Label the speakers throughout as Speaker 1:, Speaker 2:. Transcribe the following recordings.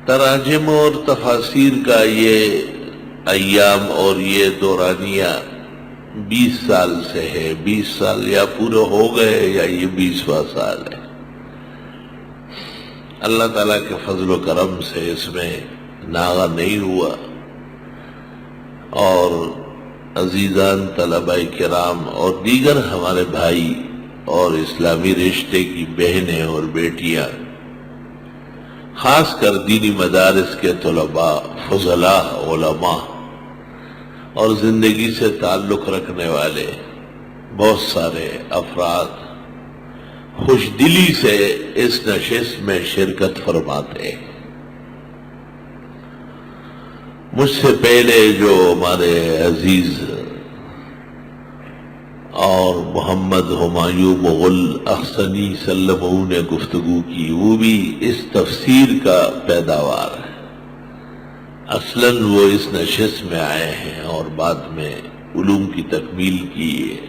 Speaker 1: تراجم اور تفاسیر کا یہ ایام اور یہ دورانیہ 20 سال سے ہے. 20 سال یا پورے ہو گئے یا یہ 20واں سال ہے. اللہ تعالیٰ کے فضل و کرم سے اس میں ناغہ نہیں ہوا. اور عزیزان طلباء کرام اور دیگر ہمارے بھائی اور اسلامی رشتے کی بہنیں اور بیٹیاں، خاص کر دینی مدارس کے طلباء، فضلاء، علماء اور زندگی سے تعلق رکھنے والے بہت سارے افراد خوش دلی سے اس نشست میں شرکت فرماتے ہیں. مجھ سے پہلے جو ہمارے عزیز اور محمد ہمایوں مغل احسنی سلمہ نے گفتگو کی، وہ بھی اس تفسیر کا پیداوار ہے. اصلاً وہ اس نشست میں آئے ہیں اور بعد میں علوم کی تکمیل کی ہے.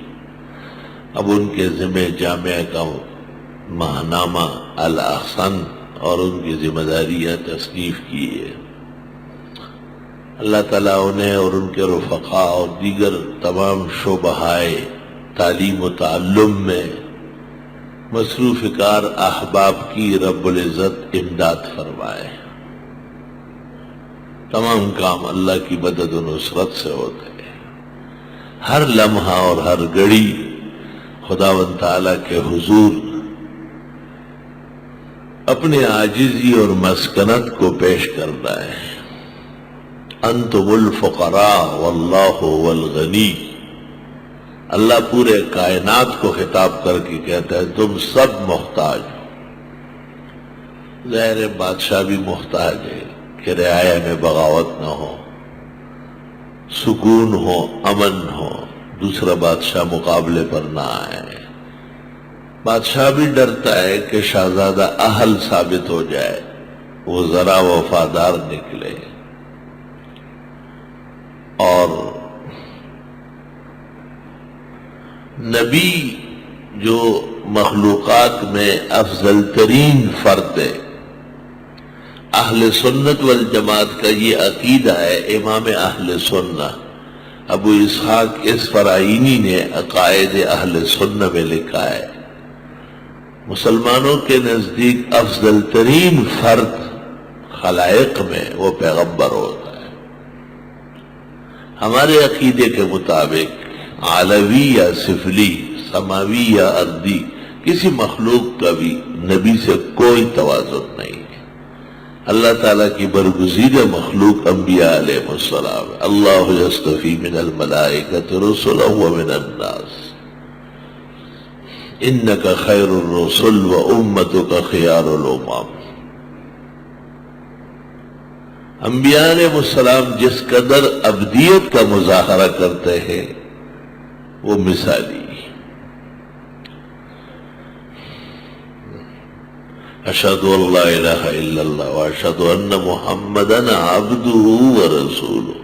Speaker 1: اب ان کے ذمہ جامعہ کا ماہنامہ الاحسن اور ان کی ذمہ داریاں تصنیف کی ہے. اللہ تعالیٰ انہیں اور ان کے رفقاء اور دیگر تمام شعبہائے تعلیم و تعلم میں مصروف کار احباب کی رب العزت امداد فرمائے. تمام کام اللہ کی مدد و نصرت سے ہوتے ہیں. ہر لمحہ اور ہر گھڑی خداوند تعالیٰ کے حضور اپنے عاجزی اور مسکنت کو پیش کرتا ہے. انتم الفقراء واللہ هو الغنی. اللہ پورے کائنات کو خطاب کر کے کہتا ہے تم سب محتاج ہو. ظاہر بادشاہ بھی محتاج ہے کہ رعایا میں بغاوت نہ ہو، سکون ہو، امن ہو، دوسرا بادشاہ مقابلے پر نہ آئے. بادشاہ بھی ڈرتا ہے کہ شہزادہ اہل ثابت ہو جائے، وہ ذرا وفادار نکلے. اور نبی جو مخلوقات میں افضل ترین فرد ہے، اہل سنت والجماعت کا یہ عقیدہ ہے. امام اہل سنہ ابو اسحاق اصفرائینی نے عقائد اہل سنہ میں لکھا ہے مسلمانوں کے نزدیک افضل ترین فرد خلائق میں وہ پیغمبر ہوتا ہے. ہمارے عقیدے کے مطابق عالوی یا سفلی، سماوی یا ارضی، کسی مخلوق کا بھی نبی سے کوئی توازن نہیں ہے. اللہ تعالیٰ کی برگزیدہ مخلوق انبیاء علیہ السلام. اللہ یصطفی من الملائکۃ رسلا ومن الناس انک خیر الرسل و امتک خیار الامم. انبیاء علیہ السلام جس قدر ابدیت کا مظاہرہ کرتے ہیں وہ مثالی. اشہد ان لا الہ الا اللہ واشہد ان محمدن عبدہ ورسولہ.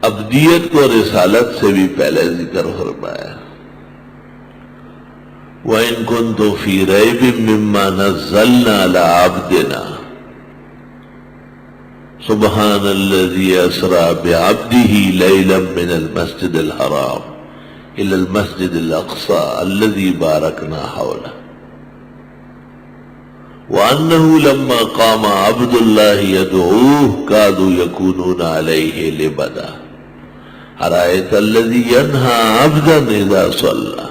Speaker 1: ابدیت کو رسالت سے بھی پہلے ذکر فرمایا. وَإِن كُنتُ فِي رَيْبٍ مِّمَّا نَزَّلْنَا عَلَىٰ عَبْدِنَا سبحان الذي أسرى بعبده ليلا من المسجد الحرام إلى المسجد الأقصى الذي باركنا حوله وأنه لما قام عبد الله يدعوه كادوا يكونون عليه لبدا أرأيت الذي ينهى عبدا إذا صلى.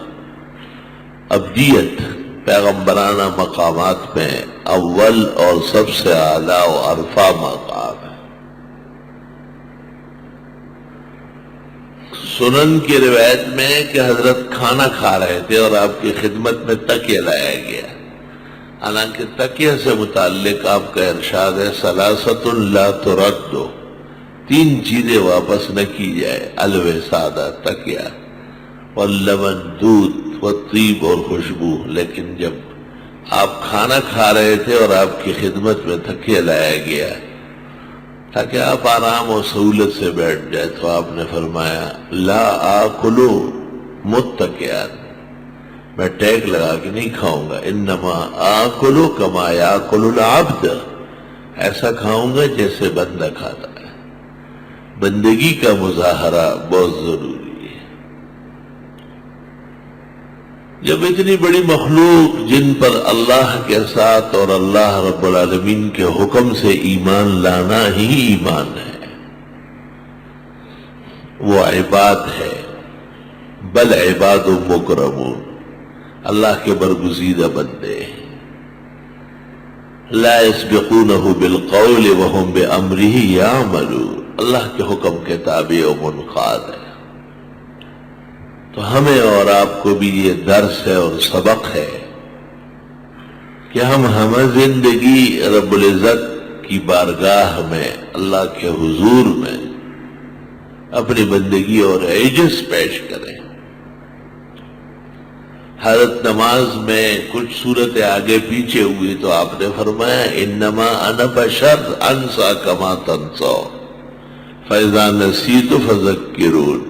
Speaker 1: ابدیت پیغمبرانہ مقامات میں اول اور سب سے اعلیٰ و عرفہ مقام ہے. سنن کی روایت میں کہ حضرت کھانا کھا رہے تھے اور آپ کی خدمت میں تکیہ لایا گیا. حالانکہ تکیہ سے متعلق آپ کا ارشاد ہے ثلاثۃ لا ترد، 3 چیزیں واپس نہ کی جائے: الوسادہ تکیہ، واللبن دودھ، والطیب اور خوشبو. لیکن جب آپ کھانا کھا رہے تھے اور آپ کی خدمت میں تکیہ لایا گیا تاکہ آپ آرام و سہولت سے بیٹھ جائے تو آپ نے فرمایا لا آکلو متکئا، میں ٹیک لگا کے نہیں کھاؤں گا، انما آکلو کما یاکل العبد، ایسا کھاؤں گا جیسے بندہ کھاتا ہے۔ بندگی کا مظاہرہ بہت ضروری ہے۔ جب اتنی بڑی مخلوق جن پر اللہ کے ساتھ اور اللہ رب العالمین کے حکم سے ایمان لانا ہی ایمان ہے، وہ عباد ہے، بل عباد مکرمون، اللہ کے برگزیدہ بندے ہیں۔ لا يسبقونه بالقول وهم بأمره يعملون، اللہ کے حکم کے تابع و منقاد ہے۔ تو ہمیں اور آپ کو بھی یہ درس ہے اور سبق ہے کہ ہم زندگی رب العزت کی بارگاہ میں، اللہ کے حضور میں اپنی بندگی اور عجز پیش کریں۔ حضرت نماز میں کچھ صورتیں آگے پیچھے ہوئی تو آپ نے فرمایا انما انا بشر انسا کما تنسا فاذا نسیت فذکرون،